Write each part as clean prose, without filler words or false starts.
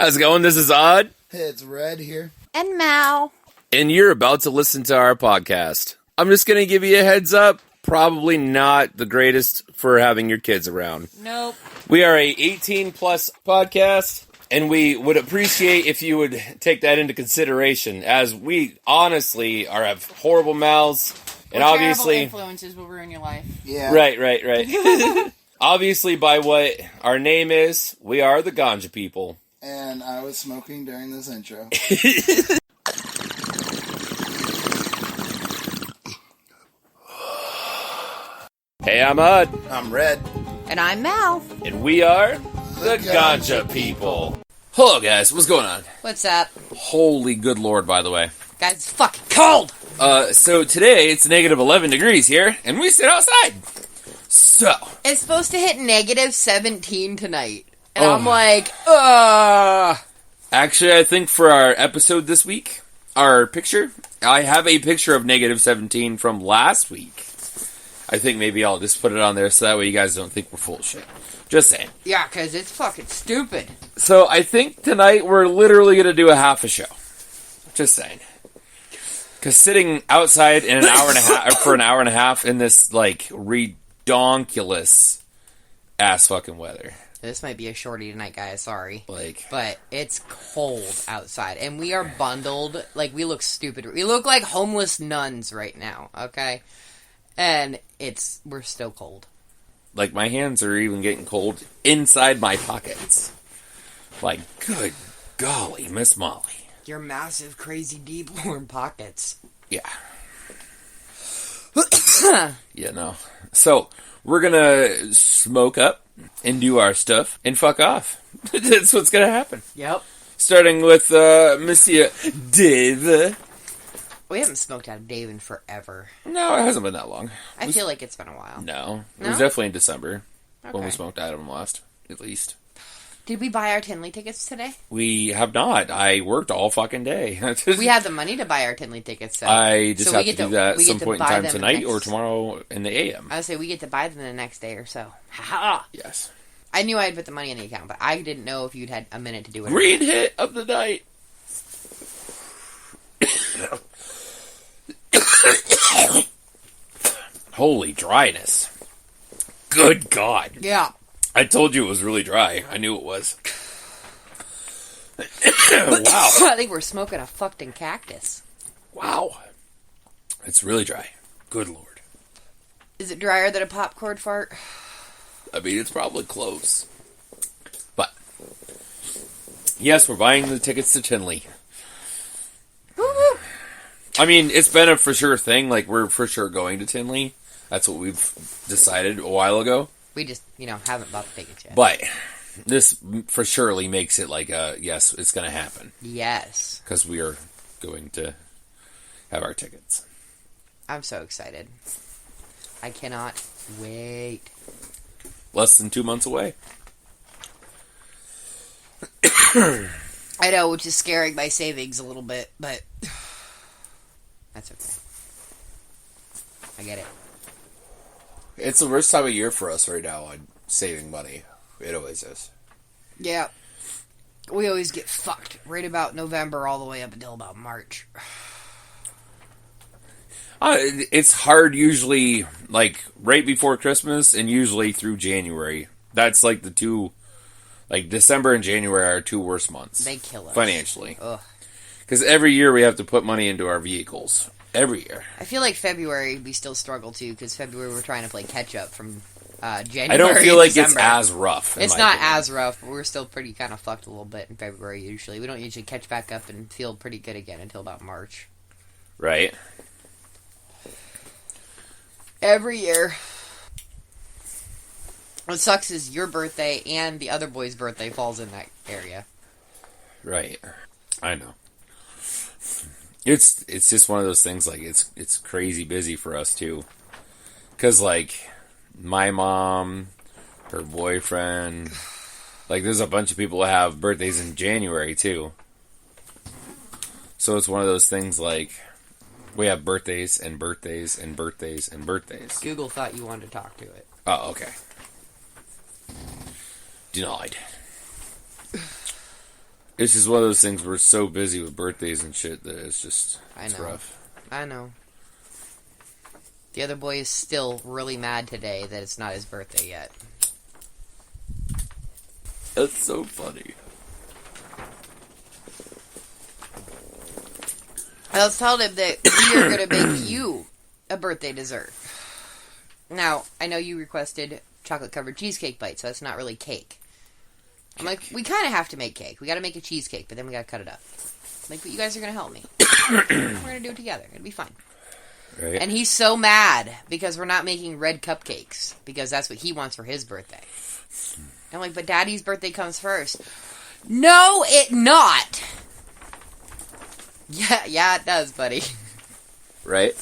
How's it going? This is Odd. Hey, it's Red here. And Mal. And you're about to listen to our podcast. I'm just going to give you a heads up. Probably not the greatest for having your kids around. Nope. We are a 18-plus podcast, and we would appreciate if you would take that into consideration, as we honestly have horrible mouths. And obviously, influences will ruin your life. Yeah. Right. Obviously, by what our name is, we are the Ganja people. And I was smoking during this intro. Hey, I'm Odd. I'm Red. And I'm Mal. And we are the Ganja people. Hello, guys. What's going on? What's up? Holy good lord, by the way. Guys, it's fucking cold! So today it's negative 11 degrees here, and we sit outside. So. It's supposed to hit negative 17 tonight. And I'm like, ugh. Actually, I think for our episode this week, our picture, I have a picture of negative 17 from last week. I think maybe I'll just put it on there so that way you guys don't think we're full of shit. Just saying. Yeah, because it's fucking stupid. So I think tonight we're literally going to do a half a show. Just saying. Because sitting outside in an hour and a half, for an hour and a half in this, like, redonkulous ass fucking weather. This might be a shorty tonight, guys. Sorry. Like, but it's cold outside. And we are bundled. Like, we look stupid. We look like homeless nuns right now, okay? And we're still cold. like, my hands are even getting cold inside my pockets. Like, good golly, Miss Molly. Your massive, crazy, deep, warm pockets. Yeah. Yeah, no. So, we're gonna smoke up and do our stuff and fuck off. That's what's gonna happen. Yep. Starting with, Monsieur Dave. We haven't smoked out of Dave in forever. No, it hasn't been that long. I feel like it's been a while. No. It No? was definitely in December when we Okay. smoked out of him last, at least. Did we buy our Tinley tickets today? We have not. I worked all fucking day. We have the money to buy our Tinley tickets. So. I just So have we to get do to- that we at some get to point in buy time them tonight next- or tomorrow in the AM. I would say we get to buy them the next day or so. Ha-ha. Yes. I knew I had put the money in the account, but I didn't know if you'd had a minute to do it. Green hit of the night. Holy dryness. Good God. Yeah. I told you it was really dry. I knew it was. Wow. I think we're smoking a fucking cactus. Wow. It's really dry. Good Lord. Is it drier than a popcorn fart? I mean, it's probably close. But, yes, we're buying the tickets to Tinley. Woo-woo. I mean, it's been a for sure thing. Like, we're for sure going to Tinley. That's what we've decided a while ago. We just, haven't bought the tickets yet. But this for surely makes it like a, yes, it's going to happen. Yes. Because we are going to have our tickets. I'm so excited. I cannot wait. Less than 2 months away. I know, which is scaring my savings a little bit, but that's okay. I get it. It's the worst time of year for us right now on saving money. It always is. Yeah. We always get fucked right about November all the way up until about March. It's hard usually, like, right before Christmas and usually through January. That's, like, the two, like, December and January are our two worst months. They kill us. Financially. Ugh. Because every year we have to put money into our vehicles. Every year. I feel like February we still struggle too, because February we're trying to play catch up from January. I don't feel like December. it's as rough. It's not as rough, but we're still pretty kind of fucked a little bit in February usually. We don't usually catch back up and feel pretty good again until about March. Right. Every year. What sucks is your birthday and the other boy's birthday falls in that area. Right. I know. It's just one of those things, like, it's crazy busy for us, too. Because, like, my mom, her boyfriend, like, there's a bunch of people that have birthdays in January, too. So it's one of those things, like, we have birthdays and birthdays and birthdays and birthdays. Google thought you wanted to talk to it. Oh, okay. Denied. It's just one of those things we're so busy with birthdays and shit that it's know. rough. I know. The other boy is still really mad today that it's not his birthday yet. That's so funny. I was telling him that we are going to make you a birthday dessert. Now, I know you requested chocolate-covered cheesecake bites, so that's not really cake. I'm like, we kind of have to make cake. We got to make a cheesecake, but then we got to cut it up. I'm like, but you guys are going to help me. We're going to do it together. It'll be fine. Right. And he's so mad because we're not making red cupcakes because that's what he wants for his birthday. I'm like, but Daddy's birthday comes first. No, it not. Yeah, it does, buddy. Right?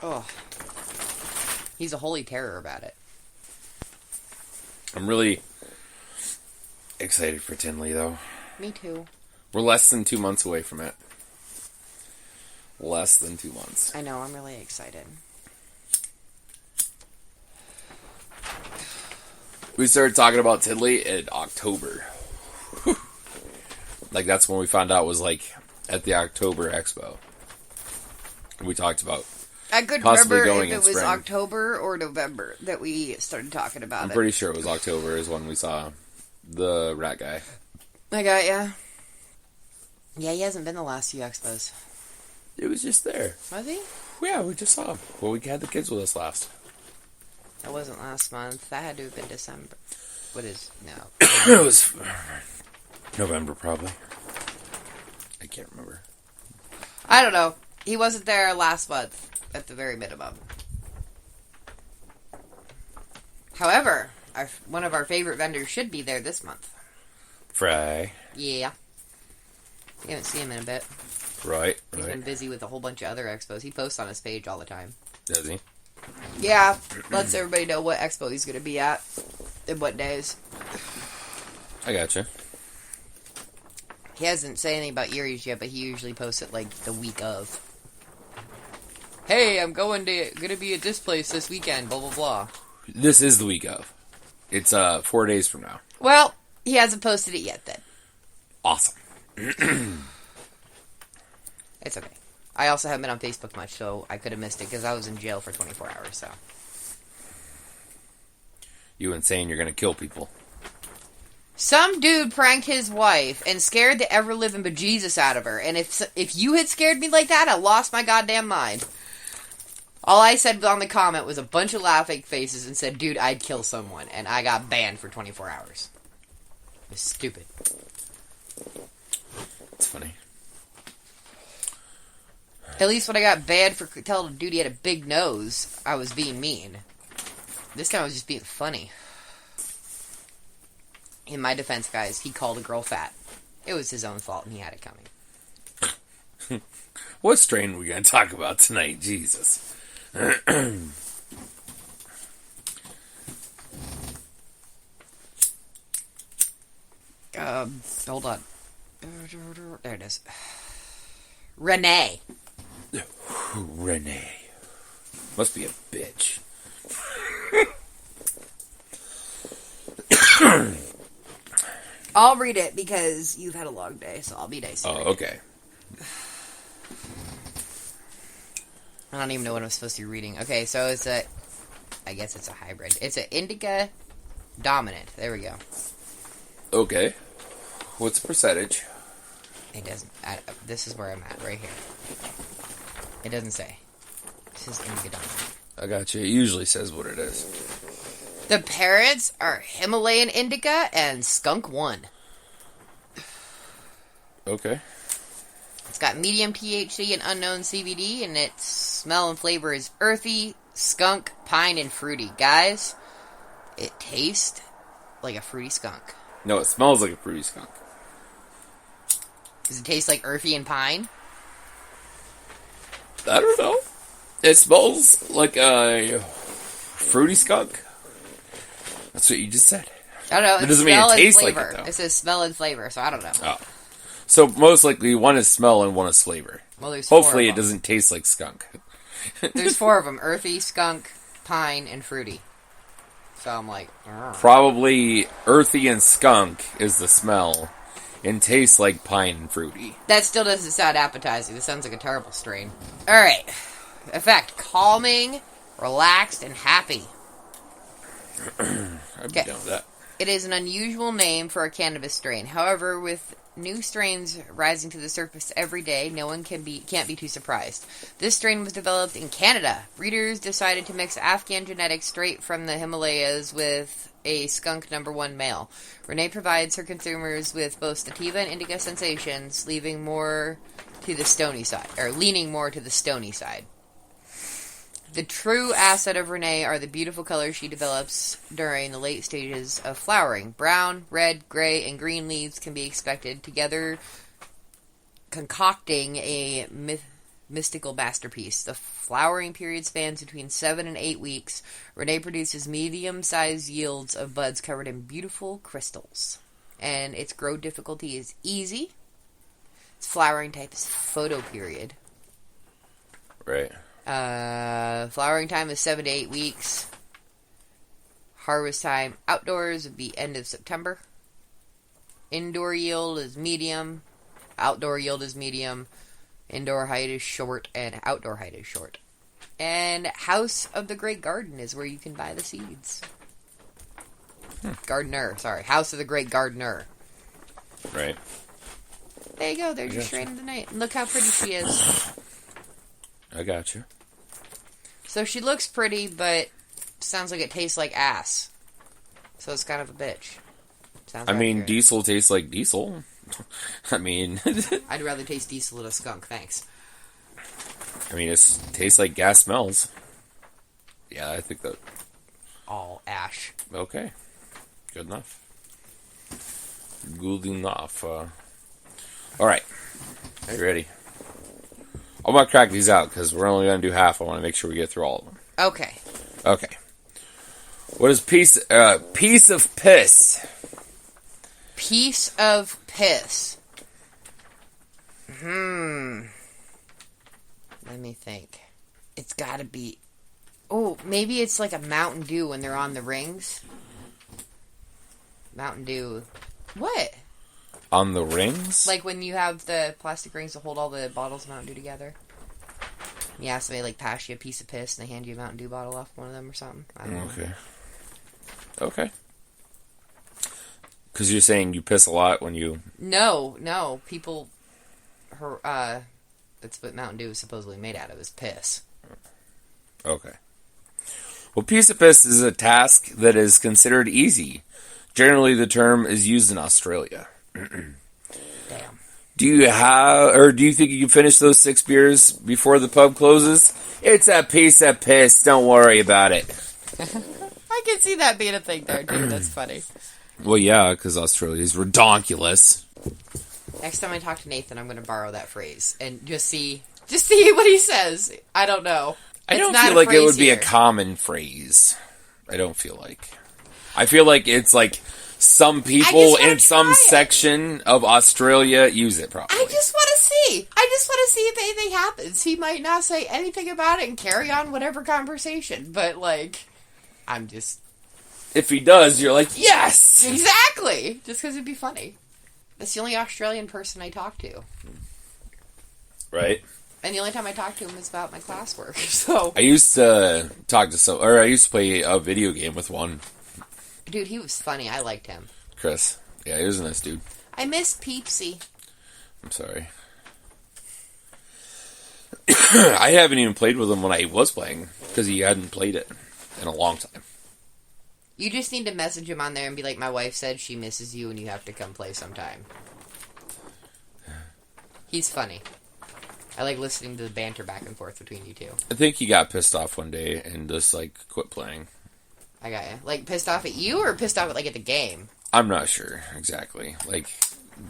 Oh. He's a holy terror about it. I'm really excited for Tinley, though. Me too. We're less than 2 months away from it. Less than 2 months. I know, I'm really excited. We started talking about Tinley in October. Like, that's when we found out was, like, at the October Expo. We talked about I couldn't possibly remember going if in it was spring. October or November that we started talking about I'm it. pretty sure it was October is when we saw the rat guy. I got ya. Yeah, he hasn't been the last few expos. It was just there. Was he? Yeah, we just saw him. Well, we had the kids with us last. That wasn't last month. That had to have been December. What is... No. It was November, probably. I can't remember. I don't know. He wasn't there last month, at the very minimum. However, one of our favorite vendors should be there this month. Fry. Yeah. We haven't seen him in a bit. Right. He's been busy with a whole bunch of other expos. He posts on his page all the time. Does he? Yeah, lets everybody know what expo he's going to be at and what days. I gotcha. He hasn't said anything about Erie's yet, but he usually posts it like the week of. Hey, I'm gonna be at this place this weekend, blah blah blah. This is the week of. It's 4 days from now. Well, he hasn't posted it yet then. Awesome. It's okay. I also haven't been on Facebook much, so I could have missed it because I was in jail for 24 hours, so. You insane, you're gonna kill people. Some dude pranked his wife and scared the ever-living bejesus out of her, and if you had scared me like that, I lost my goddamn mind. All I said on the comment was a bunch of laughing faces and said, dude, I'd kill someone, and I got banned for 24 hours. It was stupid. It's funny. At least when I got banned for telling a dude he had a big nose, I was being mean. This time I was just being funny. In my defense, guys, he called a girl fat. It was his own fault, and he had it coming. What strain are we gonna talk about tonight? Jesus. Hold on. There it is. Renee. Renee. Must be a bitch. I'll read it because you've had a long day, so I'll be nice. Oh, okay. I don't even know what I'm supposed to be reading. Okay, so it's a... I guess it's a hybrid. It's an indica dominant. There we go. Okay. What's the percentage? It doesn't... this is where I'm at, right here. It doesn't say. This is indica dominant. I got you. It usually says what it is. The parents are Himalayan indica and skunk 1. Okay. It's got medium THC and unknown CBD, and its smell and flavor is earthy, skunk, pine, and fruity. Guys, it tastes like a fruity skunk. No, it smells like a fruity skunk. Does it taste like earthy and pine? I don't know. It smells like a fruity skunk. That's what you just said. I don't know. It doesn't mean it tastes like flavor. it, though. It says smell and flavor, so I don't know. Oh. So most likely one is smell and one is flavor. Well, there's Hopefully 4 it of them. doesn't taste like skunk. There's 4 of them. Earthy, skunk, pine, and fruity. So I'm like, "Argh." Probably earthy and skunk is the smell, and tastes like pine and fruity. That still doesn't sound appetizing. This sounds like a terrible strain. Alright. Effect. Calming, relaxed, and happy. I'd be down with that. It is an unusual name for a cannabis strain. However, with new strains rising to the surface every day, no one can't be too surprised. This strain was developed in Canada. Breeders decided to mix Afghan genetics straight from the Himalayas with a skunk number 1 male. Renee provides her consumers with both sativa and indica sensations, leaning more to the stony side. The true asset of Renee are the beautiful colors she develops during the late stages of flowering. Brown, red, gray, and green leaves can be expected together, concocting a mystical masterpiece. The flowering period spans between 7 and 8 weeks. Renee produces medium-sized yields of buds covered in beautiful crystals. And its grow difficulty is easy. Its flowering type is photoperiod. Right. Flowering time is 7 to 8 weeks. Harvest time outdoors would be end of September. Indoor yield is medium. Outdoor yield is medium. Indoor height is short, and outdoor height is short. And House of the Great Garden is where you can buy the seeds. Gardener, sorry. House of the Great Gardener. Right. There you go, there's your strain of the night. And look how pretty she is. I got you. So she looks pretty, but sounds like it tastes like ass. So it's kind of a bitch. Sounds accurate. Diesel tastes like diesel. I mean... I'd rather taste diesel than a skunk, thanks. it tastes like gas smells. Yeah, I think that... All ash. Okay. Good enough. Good enough. Alright. Are you ready? I'm going to crack these out, because we're only going to do half. I want to make sure we get through all of them. Okay. Okay. What is piece of piss? Piece of piss. Let me think. It's gotta be... Oh, maybe it's like a Mountain Dew when they're on the rings. Mountain Dew. What? On the rings? Like when you have the plastic rings to hold all the bottles of Mountain Dew together. Yeah, so they pass you a piece of piss and they hand you a Mountain Dew bottle off one of them or something. I don't know. Okay. Because you're saying you piss a lot when you... No. People... That's what Mountain Dew is supposedly made out of, is piss. Okay. Well, piece of piss is a task that is considered easy. Generally, the term is used in Australia. Damn. Do you think you can finish those 6 beers before the pub closes? It's a piece of piss. Don't worry about it. I can see that being a thing there, dude. That's funny. Well, yeah, because Australia's redonkulous. Next time I talk to Nathan, I'm going to borrow that phrase and just see what he says. I don't know. I don't feel like it would be a common phrase. I don't feel like. I feel like it's like some people in some section of Australia use it properly. I just want to see. If anything happens. He might not say anything about it and carry on whatever conversation. But, I'm just... If he does, you're like, yes! Exactly! Just because it'd be funny. That's the only Australian person I talk to. Right. And the only time I talk to him is about my classwork, so... I used to I used to play a video game with one. Dude, he was funny. I liked him. Chris. Yeah, he was a nice dude. I miss Peepsy. I'm sorry. I haven't even played with him when I was playing, because he hadn't played it in a long time. You just need to message him on there and be like, my wife said she misses you and you have to come play sometime. He's funny. I like listening to the banter back and forth between you two. I think he got pissed off one day and just, quit playing. I got you. Pissed off at you or pissed off at the game? I'm not sure, exactly.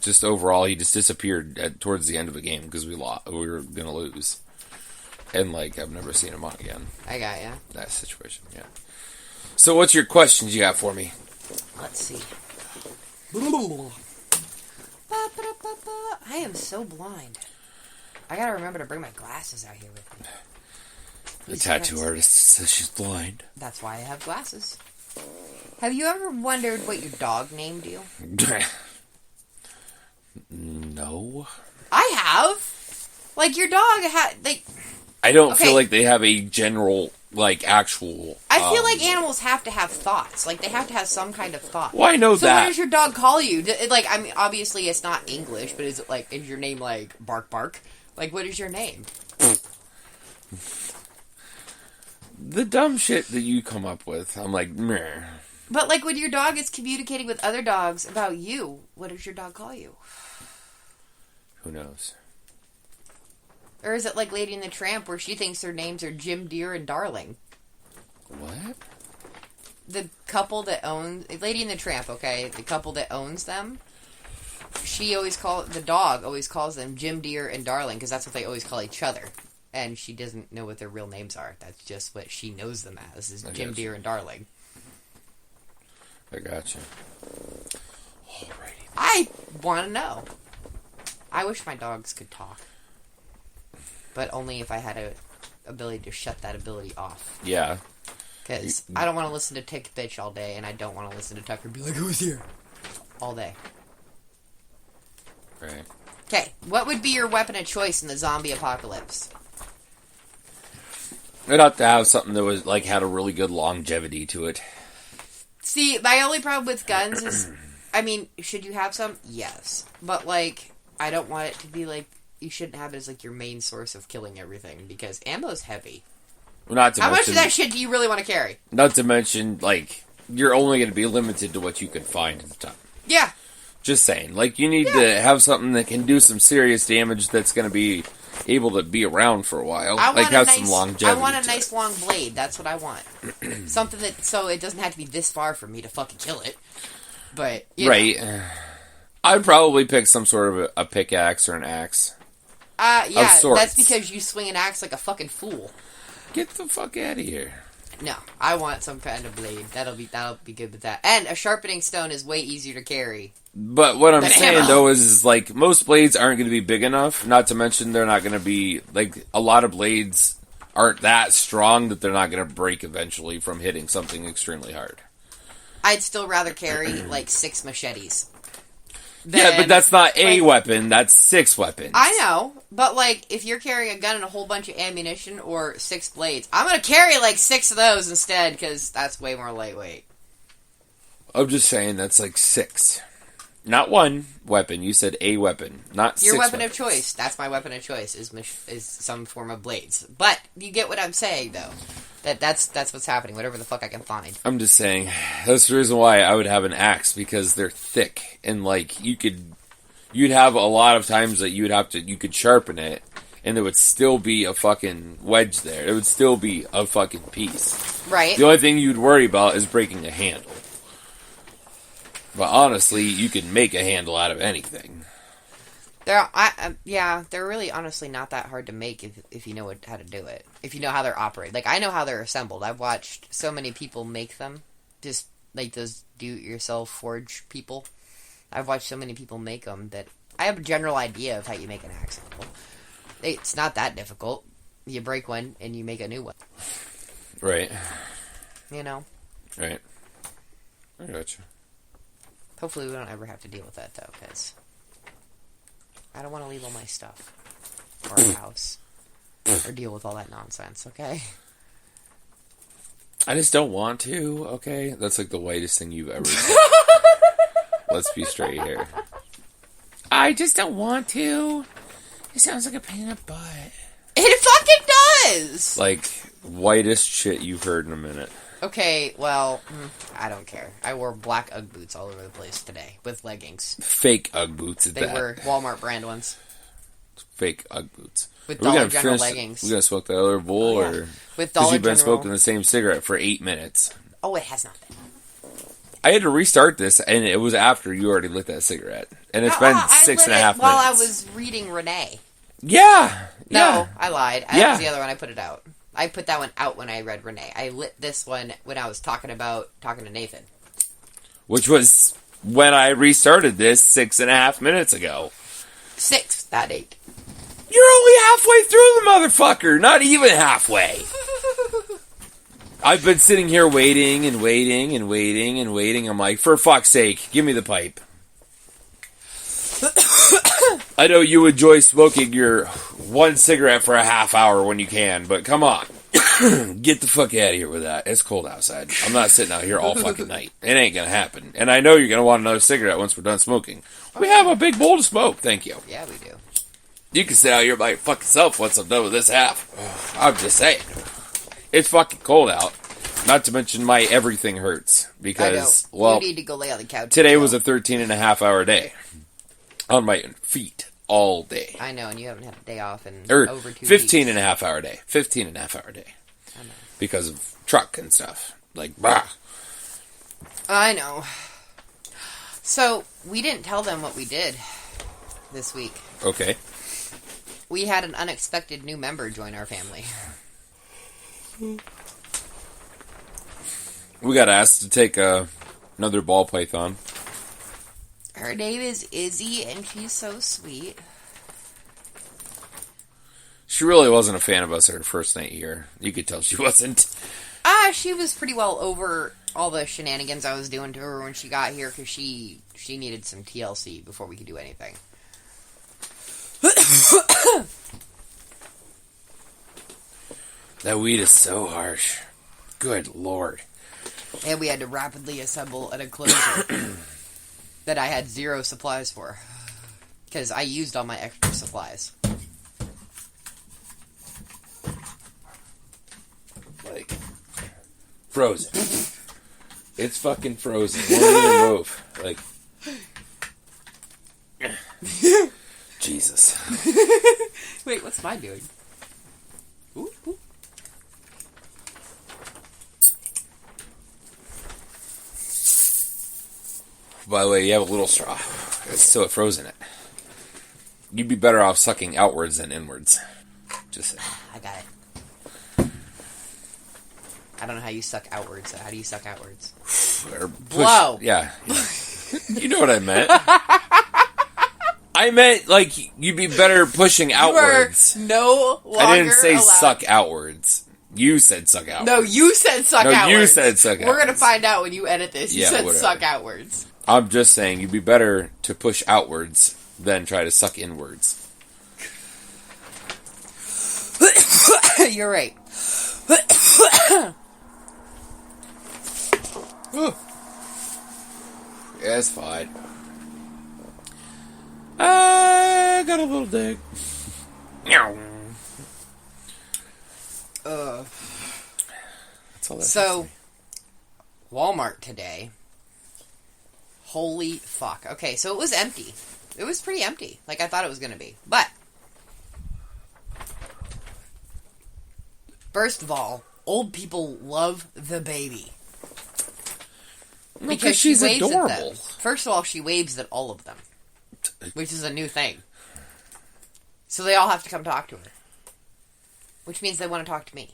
Just overall, he just disappeared towards the end of the game because we were going to lose. And, I've never seen him on again. I got you. That situation, yeah. So what's your questions you got for me? Let's see. I am so blind. I gotta remember to bring my glasses out here with me. The tattoo artist says she's blind. That's why I have glasses. Have you ever wondered what your dog named you? No. I have. Like, your dog had... Like, I don't okay. feel like they have a general, like, actual... I feel like animals have to have thoughts. Like, they have to have some kind of thought. Well, I know so that. What does your dog call you? Like, I mean, obviously it's not English, but is it like, is your name like Bark Bark? Like, what is your name? The dumb shit that you come up with, I'm like, meh. But, like, when your dog is communicating with other dogs about you, what does your dog call you? Who knows? Or is it like Lady and the Tramp, where she thinks their names are Jim, Dear, and Darling? What? The couple that owns... Lady and the Tramp, okay? The couple that owns them, the dog always calls them Jim, Dear, and Darling, because that's what they always call each other. And she doesn't know what their real names are. That's just what she knows them as, is Jim, Dear, and Darling. I gotcha. Alrighty. I want to know. I wish my dogs could talk. But only if I had a ability to shut that ability off. Yeah. Because I don't want to listen to Tick Bitch all day, and I don't want to listen to Tucker be like, who's here? All day. Right. Okay, what would be your weapon of choice in the zombie apocalypse? I'd have to have something that was, like, had a really good longevity to it. See, my only problem with guns is, I mean, should you have some? Yes. But, like, I don't want it to be, like, you shouldn't have it as, like, your main source of killing everything, because ammo's heavy. Well, not to How mention, much of that shit do you really want to carry? Not to mention, like, you're only going to be limited to what you can find at the time. Yeah. Just saying. Like, you need to have something that can do some serious damage that's going to be able to be around for a while. Like, have some longevity. I want a nice long blade. That's what I want. Something that, so it doesn't have to be this far for me to fucking kill it. But, you know. I'd probably pick some sort of a pickaxe or an axe. Yeah, that's because you swing an axe like a fucking fool. Get the fuck out of here. No, I want some kind of blade. That'll be good with that. And a sharpening stone is way easier to carry. But what I'm saying, ammo. though, is, like, most blades aren't going to be big enough. Not to mention they're not going to be, like, a lot of blades aren't that strong that they're not going to break eventually from hitting something extremely hard. I'd still rather carry, like, 6 machetes. Yeah, but that's not a weapon. That's 6 weapons. I know, but, like, if you're carrying a gun and a whole bunch of ammunition or 6 blades, I'm gonna carry, like, 6 of those instead, because that's way more lightweight. I'm just saying that's, like, 6. Not 1 weapon. You said a weapon, not 6 Your weapon weapons. of choice. That's my weapon of choice, is some form of blades. But, you get what I'm saying, though. That's what's happening, whatever the fuck I can find. I'm just saying, that's the reason why I would have an axe, because they're thick, and, like, you'd have a lot of times that you could sharpen it, and there would still be a fucking wedge there. It would still be a fucking piece. Right. The only thing you'd worry about is breaking a handle. But honestly, you can make a handle out of anything. They're really honestly not that hard to make if you know how to do it. If you know how they're operated. Like, I know how they're assembled. I've watched so many people make them. Just, like, those do-it-yourself forge people. I've watched so many people make them that I have a general idea of how you make an axe handle. It's not that difficult. You break one, and you make a new one. Right. You know? Right. I gotcha. Hopefully we don't ever have to deal with that, though, because I don't want to leave all my stuff. Or a house. Or deal with all that nonsense, okay? I just don't want to, okay? That's like the whitest thing you've ever said. Let's be straight here. I just don't want to. It sounds like a pain in the butt. It fucking does! Like, whitest shit you've heard in a minute. Okay, well, I don't care. I wore black Ugg boots all over the place today, with leggings. Fake Ugg boots at They that. were Walmart brand ones. Fake Ugg boots. With Dollar General leggings. We gonna smoke that other bowl, or with because Dollar you've been General. smoking the same cigarette for 8 minutes? Oh, it has not been. I had to restart this, and it was after you already lit that cigarette, and it's been 6.5 minutes. While I was reading Renee. Yeah. No, I lied. That Yeah. was the other one. I put it out. I put that one out when I read Renee. I lit this one when I was talking to Nathan. Which was when I restarted this 6.5 minutes ago. 6, not 8. You're only halfway through the motherfucker. Not even halfway. I've been sitting here waiting and waiting and waiting and waiting. I'm like, for fuck's sake, give me the pipe. I know you enjoy smoking your one cigarette for a half hour when you can, but come on. Get the fuck out of here with that. It's cold outside. I'm not sitting out here all fucking night. It ain't gonna happen. And I know you're gonna want another cigarette once we're done smoking. We have a big bowl to smoke, thank you. Yeah, we do. You can sit out here by your fucking self once I'm done with this half. I'm just saying. It's fucking cold out. Not to mention my everything hurts. Because, well, you need to go lay on the couch. today was a 13-and-a-half-hour day. On my feet. All day. I know, and you haven't had a day off in or over 2 15 weeks. and a half hour day. 15 and a half hour day. I know. Because of truck and stuff. Like, bah. I know. So, we didn't tell them what we did this week. Okay. We had an unexpected new member join our family. We got asked to take another ball python. Her name is Izzy, and she's so sweet. She really wasn't a fan of us her first night here. You could tell she wasn't. She was pretty well over all the shenanigans I was doing to her when she got here, because she needed some TLC before we could do anything. That weed is so harsh. Good Lord. And we had to rapidly assemble an enclosure that I had zero supplies for. Because I used all my extra supplies. Like, frozen. It's fucking frozen. Won't even move. Like, Jesus. Wait, what's mine doing? Ooh, ooh. By the way, you have a little straw. It's still frozen it. You'd be better off sucking outwards than inwards. Just saying. I got it. I don't know how you suck outwards. How do you suck outwards? Or push, Blow. Yeah. You know what I meant. I meant, like, you'd be better pushing outwards. You are no longer I didn't say allowed. suck outwards. You said suck outwards. No, you said suck outwards. No, you said suck outwards. We're going to find out when you edit this. You Yeah, said whatever. suck outwards. I'm just saying, you'd be better to push outwards than try to suck inwards. You're right. Yeah, it's fine. I got a little dig. That's all that So, Walmart today. Holy fuck. Okay, so it was empty. It was pretty empty, like I thought it was going to be. But, first of all, old people love the baby. Because she's she waves adorable. at them. First of all, she waves at all of them. Which is a new thing. So they all have to come talk to her. Which means they want to talk to me.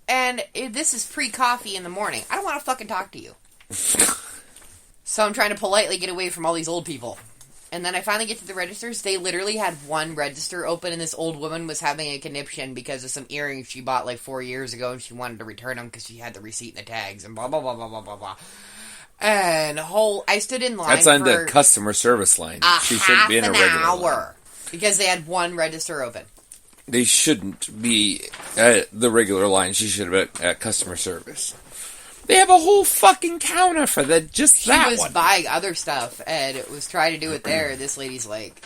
And this is pre-coffee in the morning. I don't want to fucking talk to you. So I'm trying to politely get away from all these old people. And then I finally get to the registers. They literally had one register open, and this old woman was having a conniption because of some earrings she bought like 4 years ago, and she wanted to return them because she had the receipt and the tags, and blah, blah, blah, blah, blah, blah, blah. And I stood in line That's on for the customer service line. She shouldn't half be in a an regular line. hour because they had one register open. They shouldn't be at the regular line. She should have been at customer service. They have a whole fucking counter for that. Just that She was one. buying other stuff and it was trying to do it there. This lady's like,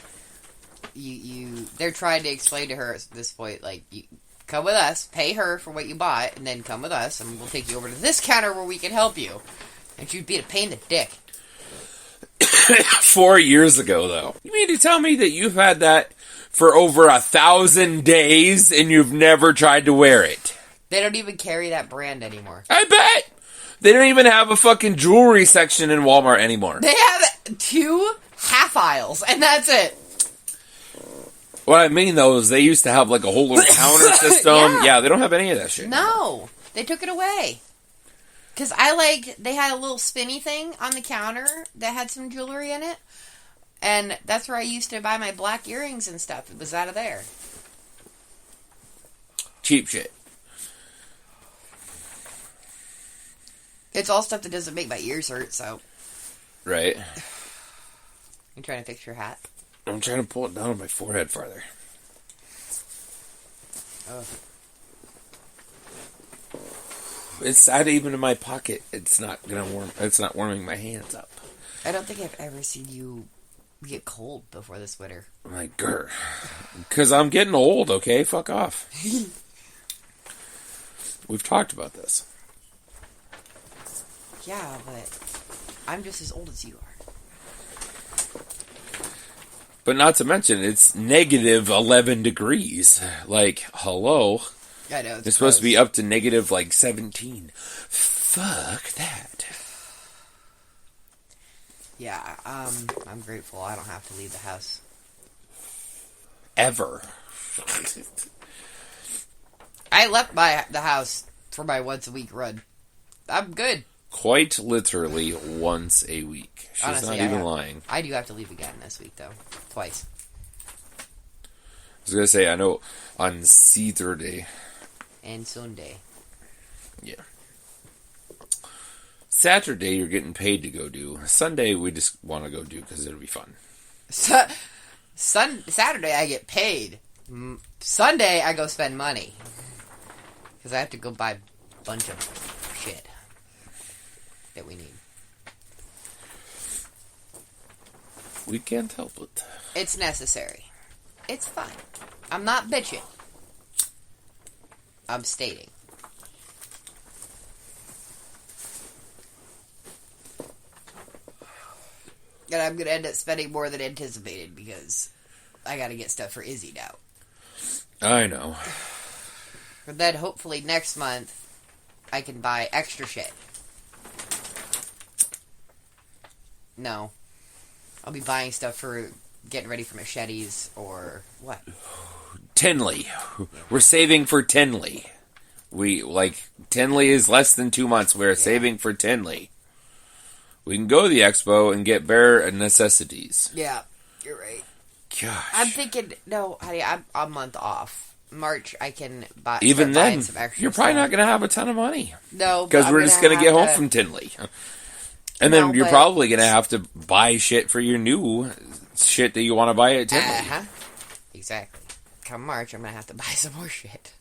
they're trying to explain to her at this point, like, you come with us, pay her for what you bought, and then come with us, and we'll take you over to this counter where we can help you. And she'd be a pain in the dick. 4 years ago, though. You mean to tell me that you've had that for over 1,000 days and you've never tried to wear it? They don't even carry that brand anymore. I bet! They don't even have a fucking jewelry section in Walmart anymore. They have 2 half aisles, and that's it. What I mean, though, is they used to have like a whole little counter system. Yeah, they don't have any of that shit. No, they took it away. Because they had a little spinny thing on the counter that had some jewelry in it. And that's where I used to buy my black earrings and stuff. It was out of there. Cheap shit. It's all stuff that doesn't make my ears hurt, so... Right. You trying to fix your hat? I'm trying to pull it down on my forehead farther. Oh. It's not even in my pocket. It's not warming my hands up. I don't think I've ever seen you get cold before this winter. I'm like, grr. Because I'm getting old, okay? Fuck off. We've talked about this. Yeah, but I'm just as old as you are. But not to mention, it's negative 11 degrees. Like, hello? I know. It's supposed to be up to negative, 17. Fuck that. Yeah, I'm grateful I don't have to leave the house. Ever. I left the house for my once-a-week run. I'm good. Quite literally once a week. She's Honestly, not even lying. I do have to leave again this week, though. Twice. I was going to say, I know on Saturday. And Sunday. Yeah. Saturday, you're getting paid to go do. Sunday, we just want to go do because it'll be fun. Saturday, I get paid. Sunday, I go spend money. Because I have to go buy a bunch of shit that we need. We can't help it. It's necessary. It's fine. I'm not bitching. I'm stating. And I'm going to end up spending more than anticipated because I got to get stuff for Izzy now. I know. And then hopefully next month I can buy extra shit. No. I'll be buying stuff for getting ready for machetes or what? Tinley. We're saving for Tinley. Tinley is less than 2 months. We're saving for Tinley. We can go to the expo and get bare necessities. Yeah, you're right. Gosh. I'm thinking, no, honey, I'm a month off. March, I can buy. Even then, some extra you're probably stuff. not going to have a ton of money. No, because we're just going to get home from Tinley. And then you're probably going to have to buy shit for your new shit that you want to buy at Tinley. Uh-huh. Exactly. Come March, I'm going to have to buy some more shit.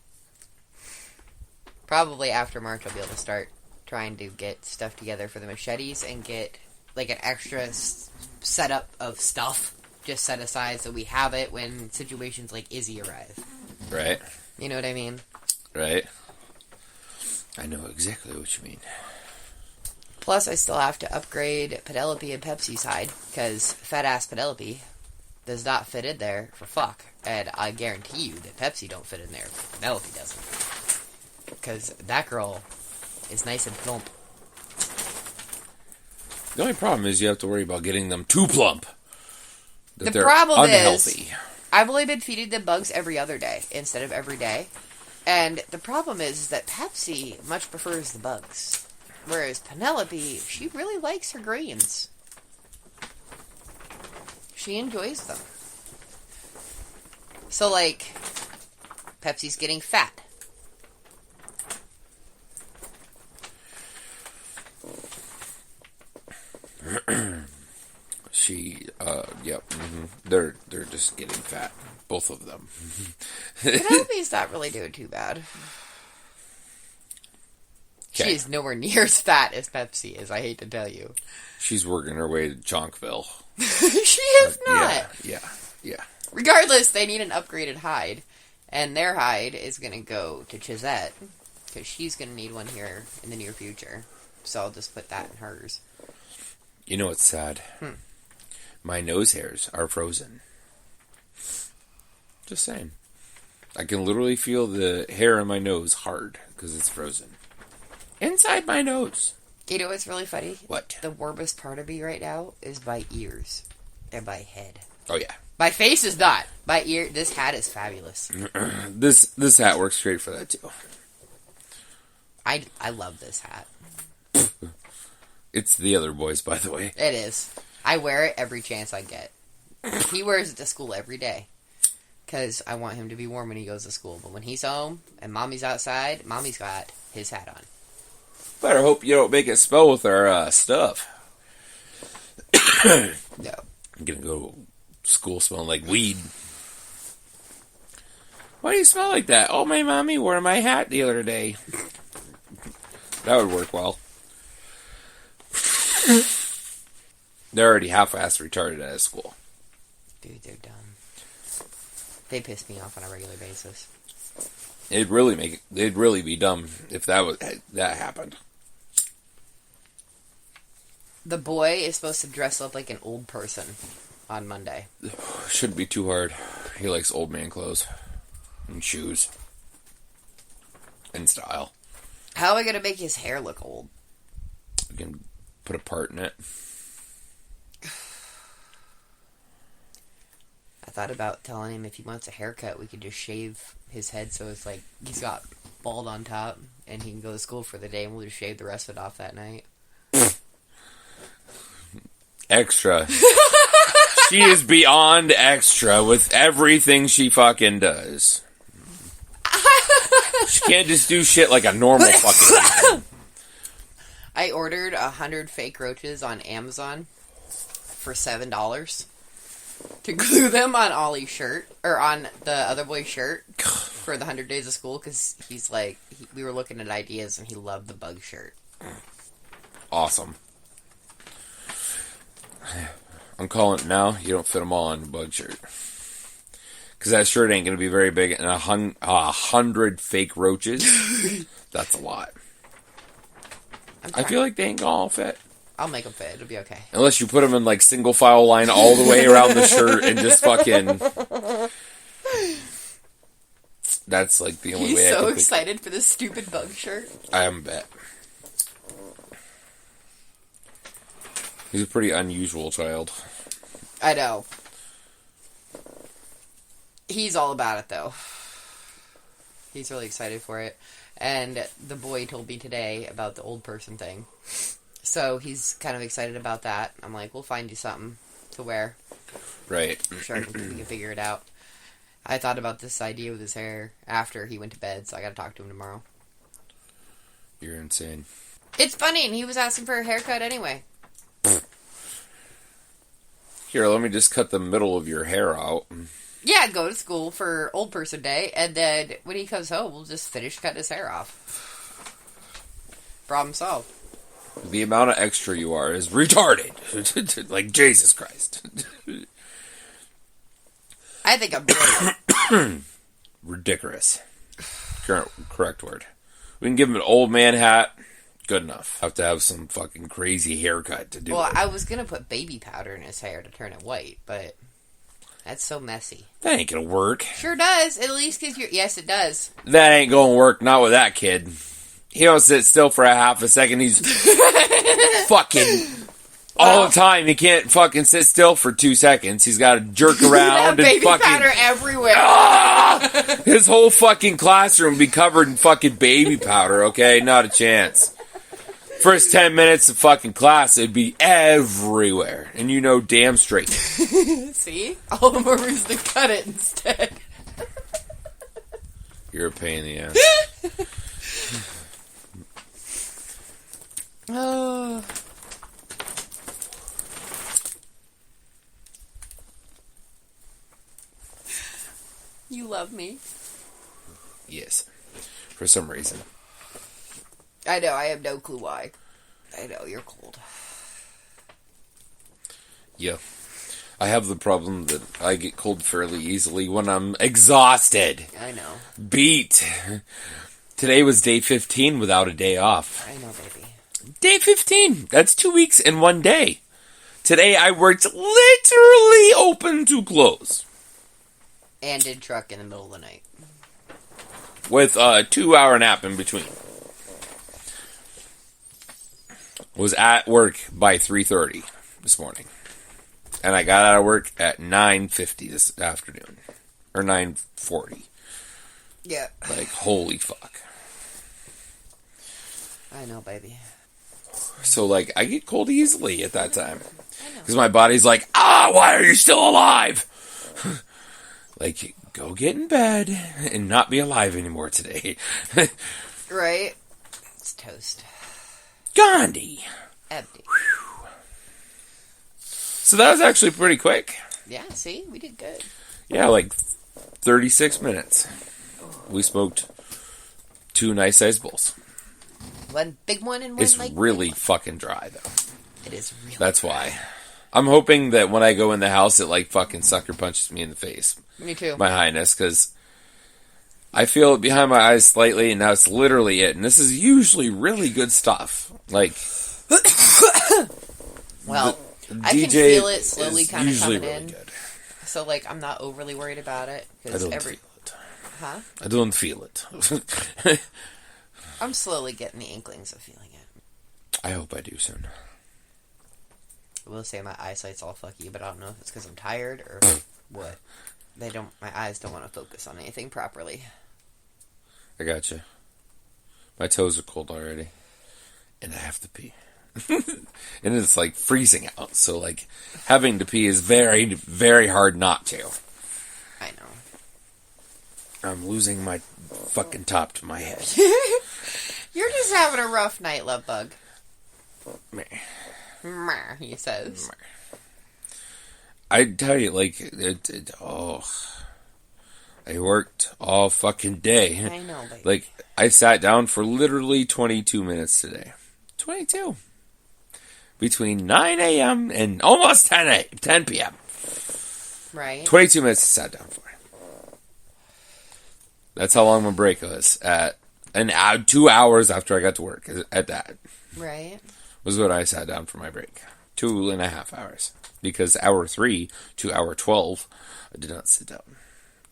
Probably after March, I'll be able to start trying to get stuff together for the machetes and get an extra setup of stuff just set aside so we have it when situations like Izzy arrive. Right. You know what I mean? Right. I know exactly what you mean. Plus, I still have to upgrade Penelope and Pepsi's hide, because fat-ass Penelope does not fit in there for fuck. And I guarantee you that Pepsi don't fit in there, but Penelope doesn't. Because that girl is nice and plump. The only problem is you have to worry about getting them too plump. The they're problem unhealthy. is, I've only been feeding them bugs every other day instead of every day. And the problem is that Pepsi much prefers the bugs. Whereas Penelope, she really likes her greens. She enjoys them. So, Pepsi's getting fat. Yep. Mm-hmm. They're just getting fat. Both of them. Penelope's not really doing too bad. Okay. She is nowhere near as fat as Pepsi is, I hate to tell you. She's working her way to Chonkville. She is not. Yeah. Regardless, they need an upgraded hide. And their hide is going to go to Chisette. Because she's going to need one here in the near future. So I'll just put that in hers. You know what's sad? My nose hairs are frozen. Just saying. I can literally feel the hair on my nose hard because it's frozen. Inside my nose. You know what's really funny? What? The warmest part of me right now is my ears and my head. Oh, yeah. My face is not. My ear. This hat is fabulous. This hat works great for that, too. I love this hat. It's the other boys, by the way. It is. I wear it every chance I get. He wears it to school every day. Because I want him to be warm when he goes to school. But when he's home and Mommy's outside, Mommy's got his hat on. Better hope you don't make it smell with our stuff. No. I'm gonna go to school smelling like weed. Why do you smell like that? Oh, my mommy wore my hat the other day. That would work well. They're already half-assed retarded at school. Dude, they're dumb. They piss me off on a regular basis. It'd really be dumb if that happened. The boy is supposed to dress up like an old person on Monday. Shouldn't be too hard. He likes old man clothes and shoes and style. How am I going to make his hair look old? We can put a part in it. I thought about telling him if he wants a haircut, we could just shave his head so it's like he's got bald on top and he can go to school for the day and we'll just shave the rest of it off that night. Extra. She is beyond extra with everything she fucking does. She can't just do shit like a normal fucking person. I ordered 100 fake roaches on Amazon for $7 to glue them on Ollie's shirt, or on the other boy's shirt for the 100 days of school, because he's like, we were looking at ideas and he loved the bug shirt. Awesome. I'm calling it now. You don't fit them all on the bug shirt. Because that shirt ain't going to be very big. And 100 fake roaches, that's a lot. I feel like they ain't going to all fit. I'll make them fit. It'll be okay. Unless you put them in like single file line all the way around the shirt and just fucking... That's like the only way I He's can so think. excited for this stupid bug shirt. I am bet. He's a pretty unusual child. I know. He's all about it, though. He's really excited for it. And the boy told me today about the old person thing. So he's kind of excited about that. I'm like, we'll find you something to wear. Right. I'm sure we can figure it out. I thought about this idea with his hair after he went to bed, so I gotta talk to him tomorrow. You're insane. It's funny, and he was asking for a haircut anyway. Here, let me just cut the middle of your hair out. Yeah, go to school for Old Person Day, and then when he comes home, we'll just finish cutting his hair off. Problem solved. The amount of extra you are is retarded. Like, Jesus Christ. I think I'm brilliant. Ridiculous. Correct word. We can give him an old man hat. Good enough. Have to have some fucking crazy haircut to do Well, it. I was gonna put baby powder in his hair to turn it white, but that's so messy. That ain't gonna work. Sure does. At least because you're... Yes, it does. That ain't gonna work. Not with that kid. He don't sit still for a half a second. He's fucking... All the time. He can't fucking sit still for 2 seconds. He's got to jerk around and baby fucking... powder everywhere. His whole fucking classroom be covered in fucking baby powder, okay? Not a chance. First 10 minutes of fucking class, it'd be everywhere. And you know damn straight. See? All the more reason to cut it instead. You're a pain in the ass. Oh... You love me. Yes. For some reason. I know, I have no clue why. I know, you're cold. Yeah. I have the problem that I get cold fairly easily when I'm exhausted. I know. Beat. Today was day 15 without a day off. I know, baby. Day 15. That's 2 weeks in 1 day. Today I worked literally open to close. And did truck in the middle of the night. With a 2-hour nap in between. Was at work by 3:30 this morning. And I got out of work at 9:50 this afternoon. Or 9:40. Yeah. Like, holy fuck. I know, baby. So, like, I get cold easily at that time. Because my body's like, why are you still alive? Like, go get in bed and not be alive anymore today. Right? It's toast. Gandhi. Empty. So that was actually pretty quick. Yeah, see? We did good. Yeah, like 36 minutes. We smoked 2 nice-sized bowls. One big one and one It's like really fucking dry, though. It is really That's why. I'm hoping that when I go in the house, it like fucking sucker punches me in the face. Me too. My Highness, because I feel it behind my eyes slightly, and now it's literally it. And this is usually really good stuff. Like, well, I DJ can feel it slowly is kind of usually coming really in. good. So, like, I'm not overly worried about it. I Cause don't every... feel it. Huh? I don't feel it. I'm slowly getting the inklings of feeling it. I hope I do soon. I will say my eyesight's all fucky, but I don't know if it's because I'm tired or what. My eyes don't want to focus on anything properly. I gotcha. My toes are cold already. And I have to pee. And it's like freezing out. So like having to pee is very, very hard not to. I know. I'm losing my fucking top to my head. You're just having a rough night, love bug. Meh. Meh, he says. I tell you, like, I worked all fucking day. I know, baby. Like, I sat down for literally 22 minutes today. 22. Between 9 a.m. and almost 10 p.m. Right. 22 minutes I sat down for. That's how long my break was. At 2 hours after I got to work. At that. Right. Was when I sat down for my break. 2.5 hours. Because hour 3 to hour 12, I did not sit down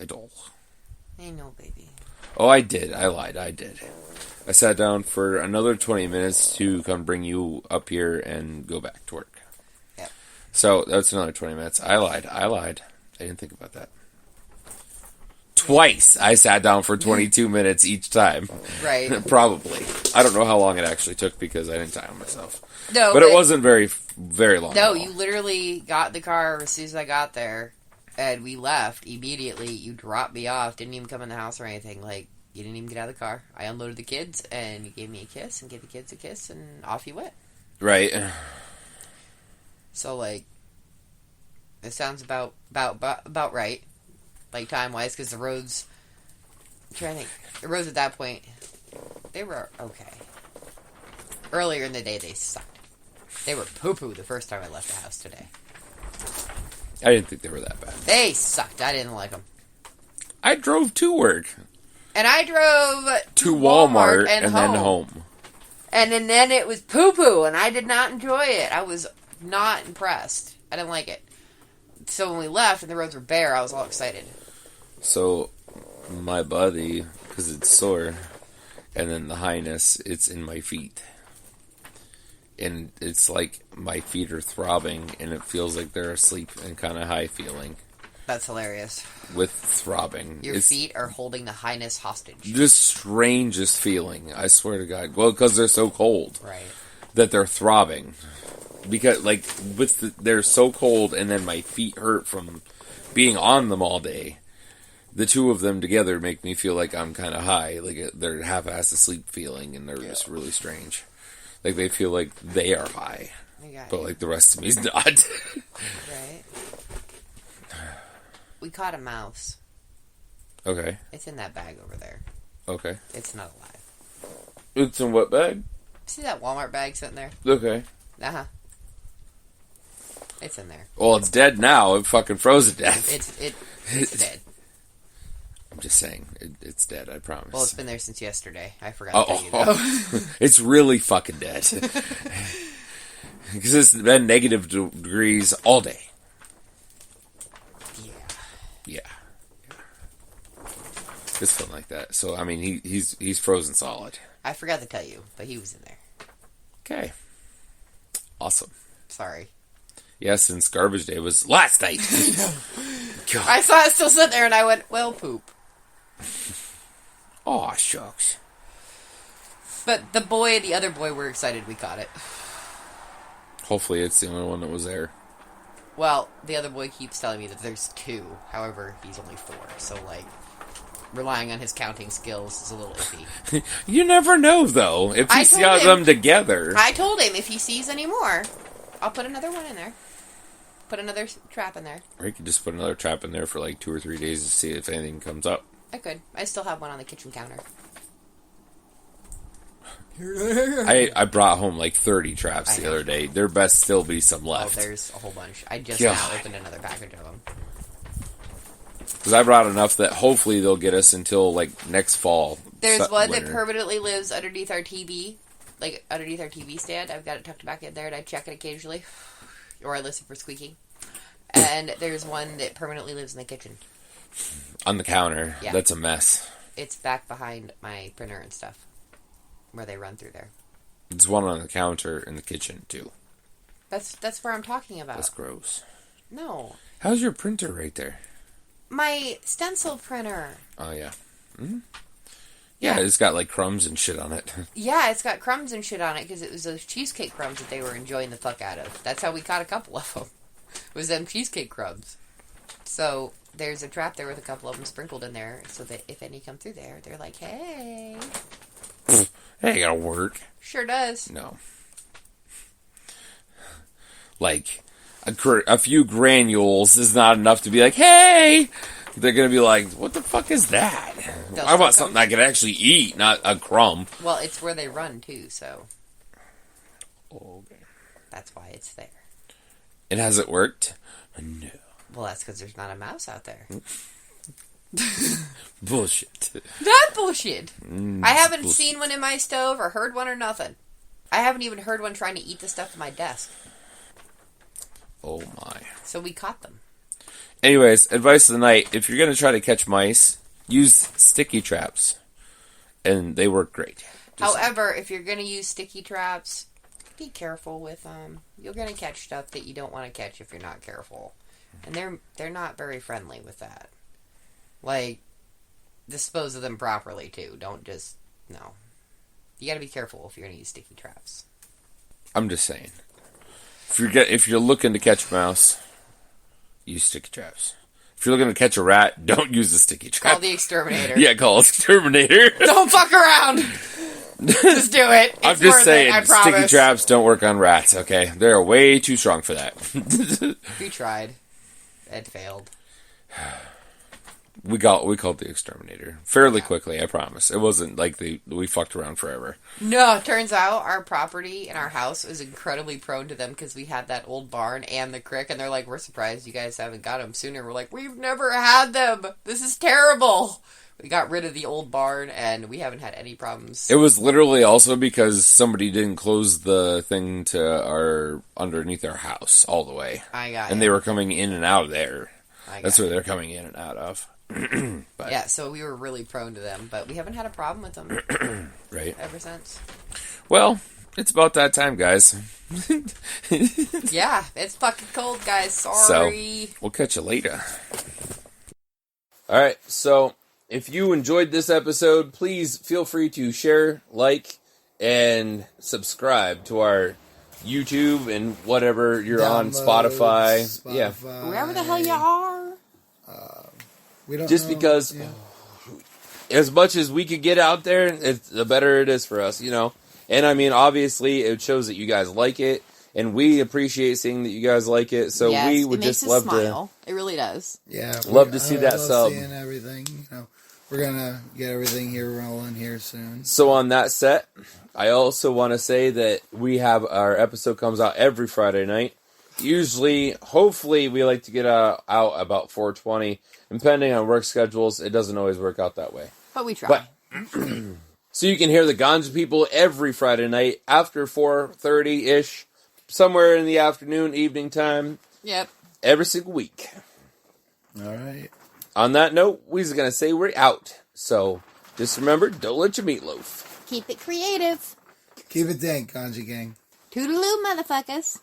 at all. I know, baby. Oh, I did. I lied. I did. I sat down for another 20 minutes to come bring you up here and go back to work. Yep. So, that's another 20 minutes. I lied. I didn't think about that. Twice I sat down for 22 minutes each time. Right. Probably. I don't know how long it actually took because I didn't time myself. No, but it wasn't very long. No, you literally got in the car as soon as I got there, and we left immediately. You dropped me off, didn't even come in the house or anything. Like, you didn't even get out of the car. I unloaded the kids, and you gave me a kiss, and gave the kids a kiss, and off you went. Right. So, like, it sounds about right. Like, time-wise, because the roads... I'm trying to think. The roads at that point, they were okay. Earlier in the day, they sucked. They were poo-poo the first time I left the house today. I didn't think they were that bad. They sucked. I didn't like them. I drove to work. And I drove to Walmart and then home. And then it was poo-poo, and I did not enjoy it. I was not impressed. I didn't like it. So when we left and the roads were bare, I was all excited. So, my body, because it's sore, and then the highness, it's in my feet. And it's like my feet are throbbing, and it feels like they're asleep and kind of high feeling. That's hilarious. With throbbing. Your feet are holding the highness hostage. The strangest feeling, I swear to God. Well, because they're so cold. Right. That they're throbbing. Because, like, they're so cold, and then my feet hurt from being on them all day. The two of them together make me feel like I'm kind of high. Like, they're half-assed asleep feeling, and they're just really strange. Like, they feel like they are high. But, like, the rest of me is not. Right. We caught a mouse. Okay. It's in that bag over there. Okay. It's not alive. It's in what bag? See that Walmart bag sitting there? Okay. Uh-huh. It's in there. Well, it's dead now. It fucking froze to death. It's dead. I'm just saying. It's dead, I promise. Well, it's been there since yesterday. I forgot to tell you, though. It's really fucking dead. Because it's been negative degrees all day. Yeah. It's fun like that. So, I mean, he's frozen solid. I forgot to tell you, but he was in there. Okay. Awesome. Sorry. Yeah, since garbage day was last night. God. I saw it still sitting there, and I went, well, poop. Aw, shucks. But the other boy were excited we caught it. Hopefully it's the only one that was there. Well, the other boy keeps telling me that there's 2. However, he's only 4. So, like... relying on his counting skills is a little iffy. You never know, though. If I he told sees him- them together. I told him if he sees any more, I'll put another one in there. Put another trap in there. Or you could just put another trap in there for like 2 or 3 days to see if anything comes up. I could. I still have one on the kitchen counter. I brought home like 30 traps the other day. There best still be some Oh, left. there's a whole bunch. I just God. now opened another package of them. Because I brought enough that hopefully they'll get us until like next fall. There's one that winter. permanently lives underneath our TV, like underneath our TV stand. I've got it tucked back in there, and I check it occasionally, or I listen for squeaking. And there's one that permanently lives in the kitchen. On the counter. Yeah. That's a mess. It's back behind my printer and stuff, where they run through there. There's one on the counter in the kitchen too. That's where I'm talking about. That's gross. No, How's your printer right there? my stencil printer. Oh yeah. Mm-hmm. Yeah, it's got like crumbs and shit on it. Yeah, it's got crumbs and shit on it because it was those cheesecake crumbs that they were enjoying the fuck out of. That's how we caught a couple of them. Was them cheesecake crumbs. So there's a trap there with a couple of them sprinkled in there, so that if any come through there, they're like, "Hey, Hey, gotta work. sure does." No. Like, a few granules is not enough to be like, hey! They're gonna be like, what the fuck is that? They'll I want still something I can actually eat, not a crumb. Well, it's where they run too, so Okay. that's why it's there. And has it worked? No. Well, that's because there's not a mouse out there. Bullshit. Not bullshit. I haven't bullshit. seen one in my stove or heard one or nothing. I haven't even heard one trying to eat the stuff at my desk. Oh my. So we caught them. Anyways, advice of the night. If you're gonna try to catch mice, use sticky traps. And they work great. Just- However, if you're going to use sticky traps, be careful with them. You're going to catch stuff that you don't want to catch if you're not careful. And they're not very friendly with that. Like, dispose of them properly, too. Don't just... No. You got to be careful if you're going to use sticky traps. I'm just saying. If you're looking to catch a mouse, use sticky traps. If you're looking to catch a rat, don't use a sticky trap. Call the exterminator. Yeah, call exterminator. Don't fuck around! Just do it. It's I'm just worth saying, it, I sticky promise. traps don't work on rats, okay? They're way too strong for that. We tried. It failed. We called the exterminator fairly quickly, I promise. It wasn't like we fucked around forever. No, it turns out our property and our house is incredibly prone to them because we had that old barn and the crick, and they're like, we're surprised you guys haven't got them sooner. We're like, we've never had them. This is terrible. We got rid of the old barn, and we haven't had any problems. It was literally also because somebody didn't close the thing to underneath our house all the way. I got And it. they were coming in and out of there. That's got where it. they're coming in and out of. But, Yeah, so we were really prone to them, but we haven't had a problem with them right. ever since. Well, it's about that time, guys. Yeah, it's fucking cold, guys. Sorry. So, we'll catch you later. Alright, so if you enjoyed this episode, please feel free to share, like, and subscribe to our YouTube and whatever you're on, Spotify. Yeah. Wherever the hell you are. We don't Just know. because as much as we could get out there, the better it is for us, you know. And I mean, obviously, it shows that you guys like it, and we appreciate seeing that you guys like it. So Yes, we would it makes just us love smile. It really does. Yeah, Love to see that love sub. Seeing everything, you know, we're gonna get everything here rolling here soon. So on that set, I also want to say that we have our episode comes out every Friday night. Usually, hopefully, we like to get out about 4:20. Depending on work schedules, it doesn't always work out that way. But we try. But so you can hear the Ganja People every Friday night after 4:30-ish, somewhere in the afternoon, evening time, Yep. every single week. All right. On that note, we're going to say we're out. So just remember, don't let your meatloaf. Keep it creative. Keep it dank, Ganja Gang. Toodaloo, motherfuckers.